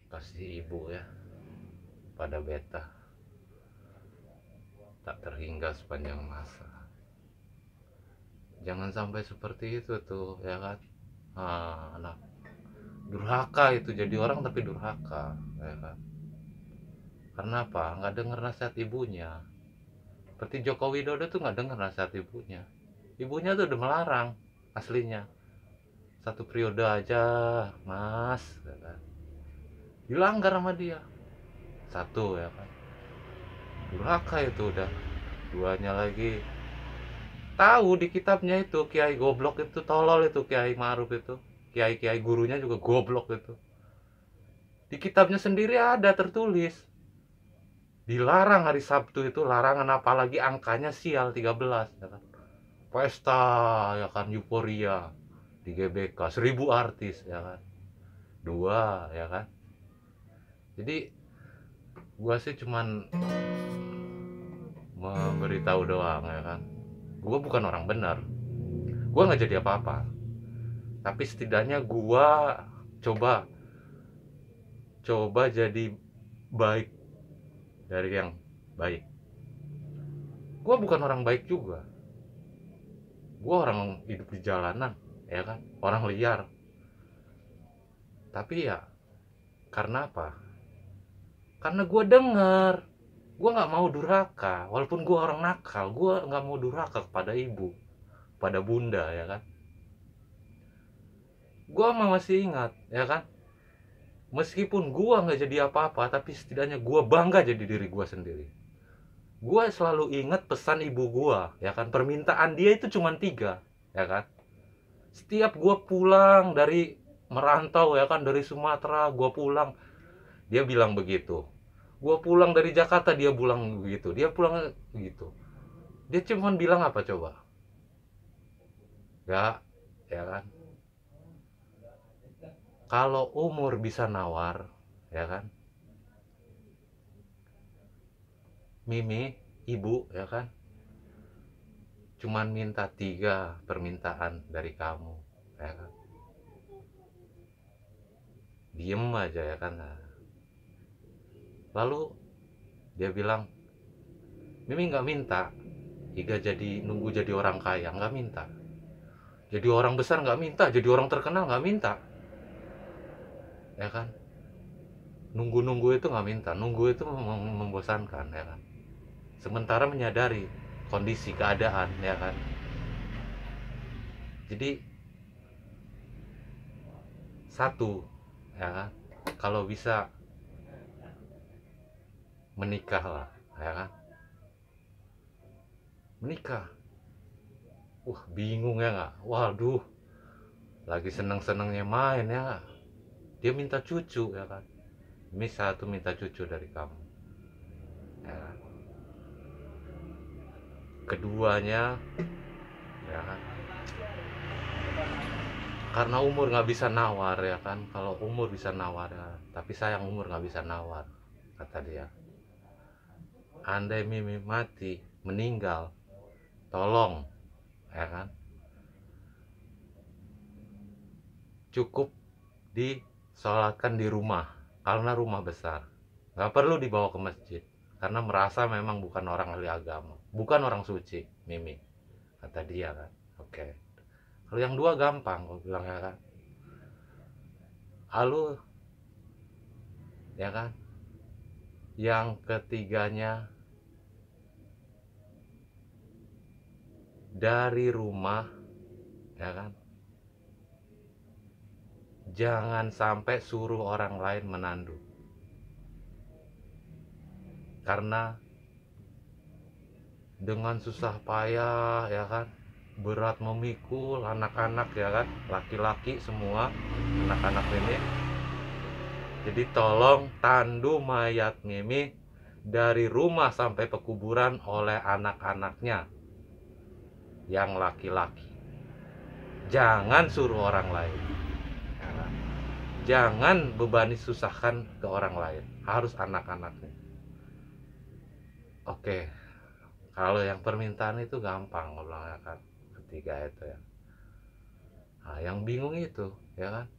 Pasti ibu ya pada beta, tak terhingga sepanjang masa. Jangan sampai seperti itu tuh ya kan. Anak durhaka itu, jadi orang tapi durhaka ya kan. Karena apa? Nggak dengar nasihat ibunya. Seperti Joko Widodo tuh nggak dengar nasihat ibunya. Ibunya tuh udah melarang aslinya. Satu periode aja mas ya kan. Dilanggar sama dia. Satu ya kan, durhaka itu udah. Duanya lagi, tahu di kitabnya itu kiai goblok itu, tolol itu Kiai Maruf itu, kiai-kiai gurunya juga goblok itu. Di kitabnya sendiri ada tertulis dilarang hari Sabtu itu, larangan, apalagi angkanya sial 13 ya kan. Pesta ya kan, euforia di GBK 1000 artis ya kan, dua ya kan. Jadi gua sih cuman memberitahu doang ya kan. Gua bukan orang benar, gua nggak jadi apa-apa, tapi setidaknya gua coba coba jadi baik dari yang baik. Gua bukan orang baik juga, gua orang hidup di jalanan ya kan, orang liar. Tapi ya karena apa? Karena gua dengar, gua nggak mau durhaka. Walaupun gua orang nakal, gua nggak mau durhaka kepada ibu, pada bunda ya kan. Gua masih ingat ya kan, meskipun gua nggak jadi apa-apa, tapi setidaknya gua bangga jadi diri gua sendiri. Gua selalu ingat pesan ibu gua ya kan, permintaan dia itu cuma 3 ya kan. Setiap gua pulang dari merantau ya kan, dari Sumatera gua pulang, dia bilang begitu. Gua pulang dari Jakarta dia bilang begitu, dia pulang begitu. Dia cuma bilang apa coba? Ya, ya kan. Kalau umur bisa nawar, ya kan. Mimi, ibu, ya kan. Cuman minta 3 permintaan dari kamu, ya kan. Diem aja ya kan. Lalu dia bilang, Mimi nggak minta Iga jadi nunggu jadi orang kaya, nggak minta. Jadi orang besar nggak minta, jadi orang terkenal nggak minta, ya kan. Nunggu-nunggu itu nggak minta, nunggu itu membosankan ya kan. Sementara menyadari kondisi keadaan ya kan. Jadi satu ya kan, kalau bisa menikah lah ya kan. Menikah, wah bingung ya nggak, waduh, lagi seneng-senengnya main ya nggak, dia minta cucu ya kan. Ini satu minta cucu dari kamu ya kan. Keduanya ya kan, karena umur nggak bisa nawar ya kan. Kalau umur bisa nawar ya, tapi sayang umur nggak bisa nawar, kata dia. Andai Mimi mati, meninggal, tolong ya kan, cukup disolatkan di rumah, karena rumah besar, nggak perlu dibawa ke masjid, karena merasa memang bukan orang ahli agama, bukan orang suci Mimi, kata dia kan. Oke, kalau yang dua gampang, gue bilang ya kan. Lalu ya kan, yang ketiganya, dari rumah ya kan, jangan sampai suruh orang lain menandu, karena dengan susah payah ya kan, berat memikul anak-anak ya kan, laki-laki semua anak-anak ini. Jadi tolong tandu mayat Mimi dari rumah sampai pekuburan oleh anak-anaknya yang laki-laki, jangan suruh orang lain ya kan? Jangan bebani susahkan ke orang lain, harus anak-anaknya. Oke, kalau yang permintaan itu gampang, gue bilang ya kan, ketiga itu ya. Nah, yang bingung itu ya kan,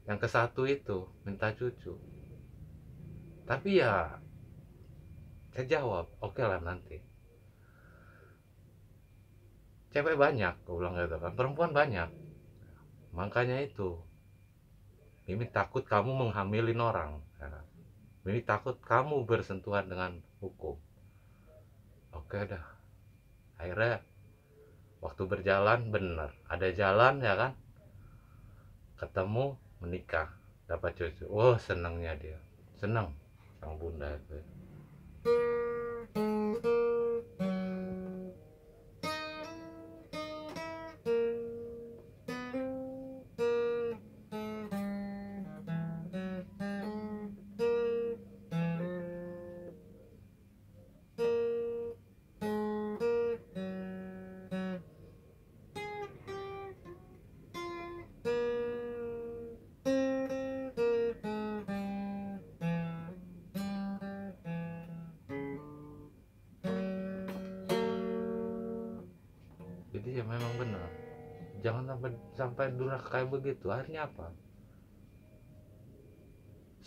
Yang ke satu itu minta cucu. Tapi ya saya jawab, oke lah nanti. Cewek banyak, gue bilang gitu kan. Perempuan banyak. Makanya itu, Mimi takut kamu menghamilin orang. Ya kan? Mimi takut kamu bersentuhan dengan hukum. Oke dah. Akhirnya waktu berjalan bener. Ada jalan ya kan. Ketemu, menikah. Dapat cucu. Oh senangnya dia. Senang sang bunda itu. Jadi ya memang benar. Jangan sampai durhaka kayak begitu. Akhirnya apa?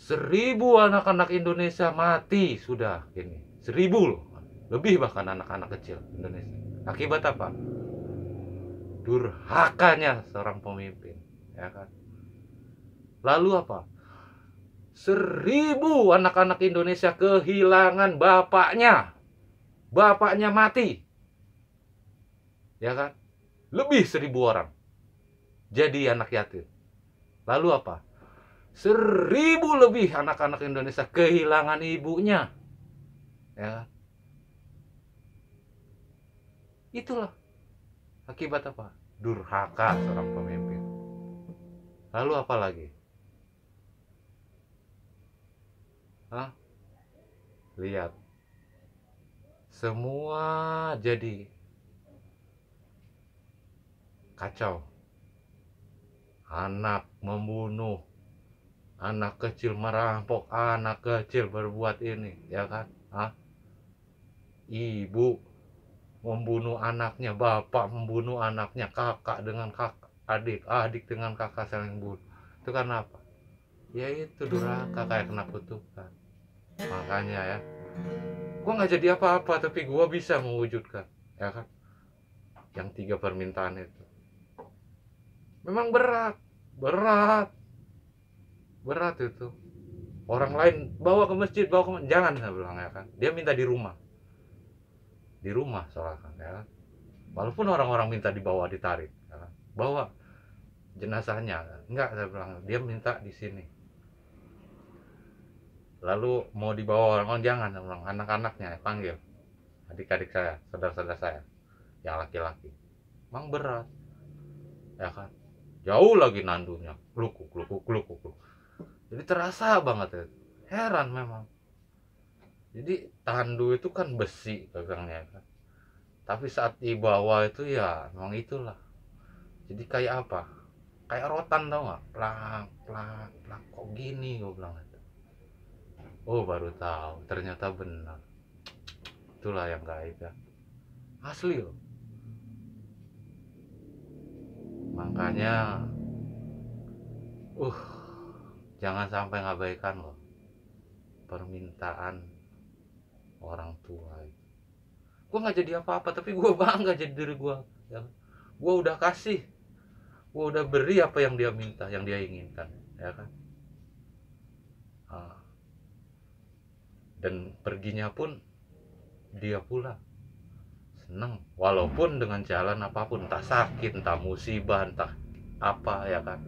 1.000 anak-anak Indonesia mati sudah ini. 1.000 loh. Lebih bahkan anak-anak kecil Indonesia. Akibat apa? Durhakanya seorang pemimpin, ya kan? Lalu apa? 1.000 anak-anak Indonesia kehilangan bapaknya. Bapaknya mati. Ya kan? Lebih 1.000 orang jadi anak yatim. Lalu apa? 1.000 lebih anak-anak Indonesia kehilangan ibunya. Ya kan? Itulah akibat apa? Durhaka seorang pemimpin. Lalu apa lagi? Hah? Lihat. Semua jadi kacau. Anak membunuh, anak kecil merampok, anak kecil berbuat ini, ya kan? Hah? Ibu membunuh anaknya, bapak membunuh anaknya, kakak dengan kakak, adik dengan kakak saling bunuh. Itu karena apa? Ya itu durhaka kayak kena kutukan. Makanya ya, gua nggak jadi apa-apa tapi gua bisa mewujudkan, ya kan? Yang 3 permintaan itu. Memang berat, berat, berat itu. Orang lain bawa ke masjid, jangan, saya bilang, ya kan? Dia minta di rumah soalnya, ya kan? Walaupun orang-orang minta dibawa, ditarik, ya kan? Bawa jenazahnya, enggak, saya bilang, dia minta di sini. Lalu mau dibawa orang, jangan, saya bilang, anak-anaknya panggil, adik-adik saya, saudara-saudara saya, yang laki-laki. Memang berat, ya kan? Jauh lagi nandunya, glukuk. Jadi terasa banget ya. Heran memang. Jadi tandu itu kan besi pegangnya kan. Tapi saat dibawa itu ya memang itulah. Jadi kayak apa? Kayak rotan, tau gak? Plak, plak, plak. Kok gini gue bilang itu. Oh baru tahu. Ternyata benar. Itulah yang gaib ya. Asli loh. Makanya jangan sampai ngabaikan loh permintaan orang tua itu. Gue nggak jadi apa-apa tapi gue bangga jadi diri gue ya. Gue udah kasih, gue udah beri apa yang dia minta, yang dia inginkan, ya kan. Dan perginya pun dia pula senang walaupun dengan jalan apapun, entah sakit, entah musibah, entah apa, ya kan.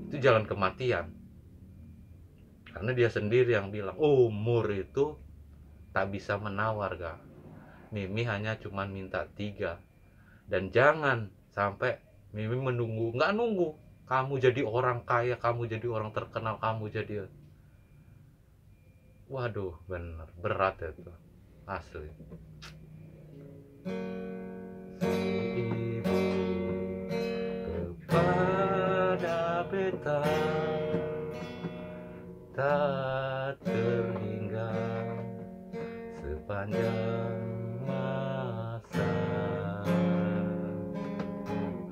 Itu jalan kematian. Karena dia sendiri yang bilang umur itu tak bisa menawar, gak. Mimi hanya cuma minta 3. Dan jangan sampai Mimi menunggu, nggak nunggu kamu jadi orang kaya, kamu jadi orang terkenal, kamu jadi, waduh, bener berat itu asli. Ibu kepada beta tak terhingga sepanjang masa,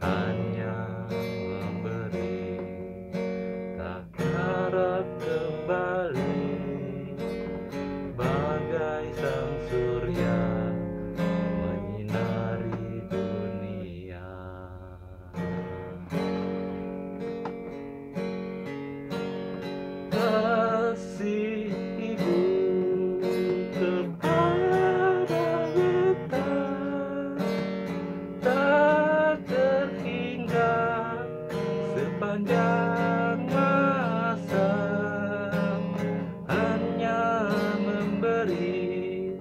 hanya memberi kasih ibu kepada beta tak terhingga sepanjang masa, hanya memberi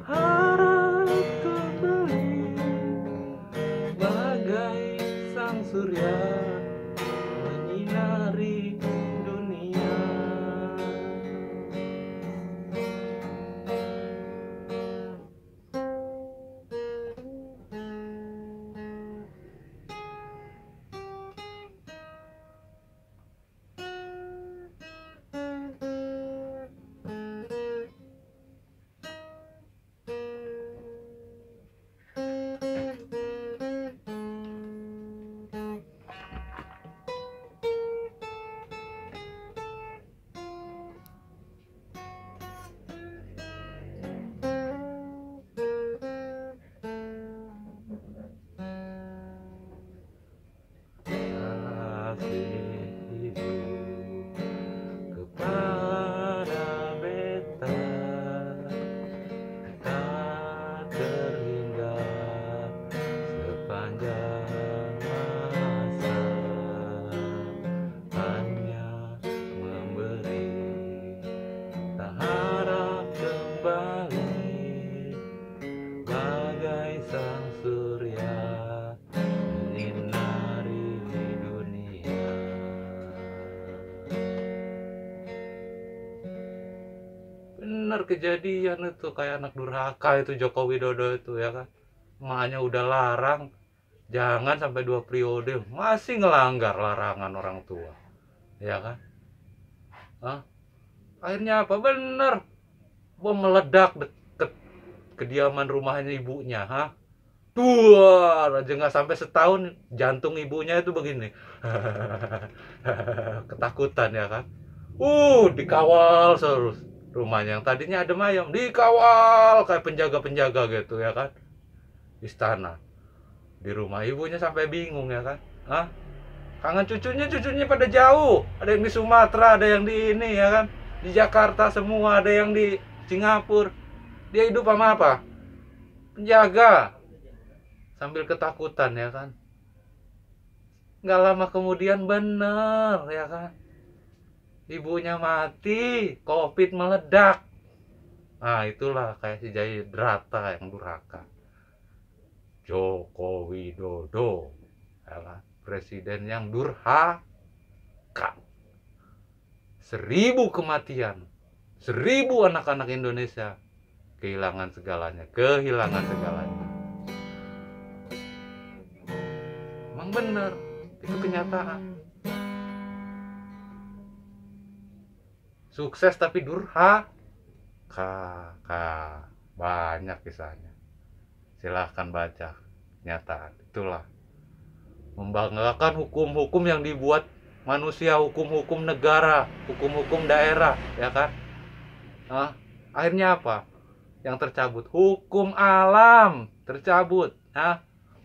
harap kembali bagai sang surya menyinari dunia. Kasih ibu kepada beta tak terhingga sepanjang masa, hanya memberi tak harap kembali bagai sang surya menyinari dunia. Bener kejadian itu, kayak anak durhaka itu Joko Widodo itu ya kan. Emaknya udah larang jangan sampai 2 periode masih ngelanggar larangan orang tua, ya kan. Hah? Akhirnya apa? Bener, bom meledak deket kediaman rumahnya ibunya. Hah? Tuh aja nggak sampai setahun jantung ibunya itu begini. Ketakutan ya kan. Dikawal terus rumahnya, yang tadinya adem ayem dikawal kayak penjaga-penjaga gitu ya kan. Istana di rumah ibunya sampai bingung ya kan. Hah? Kangen cucunya pada jauh, ada yang di Sumatera, ada yang di ini ya kan, di Jakarta semua, ada yang di Singapura. Dia hidup sama apa? Penjaga, sambil ketakutan ya kan. Nggak lama kemudian bener ya kan, ibunya mati, COVID meledak. Nah itulah kayak si Jayadratha yang durhaka. Joko Widodo ya kan? Presiden yang durhaka. 1000 kematian, 1000 anak-anak Indonesia kehilangan segalanya. Emang bener, itu kenyataan. Sukses tapi durhaka, banyak kisahnya. Silahkan baca kenyataan. Itulah membanggakan hukum-hukum yang dibuat manusia, hukum-hukum negara, hukum-hukum daerah ya kan. Akhirnya apa yang tercabut? Hukum alam tercabut,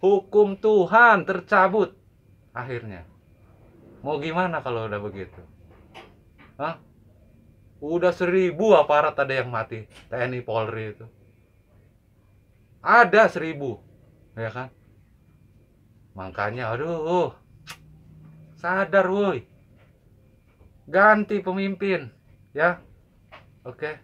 hukum Tuhan tercabut. Akhirnya mau gimana kalau udah begitu? Udah 1000 aparat ada yang mati, TNI Polri itu ada 1000 ya kan. Makanya aduh, sadar woi, ganti pemimpin ya. Oke.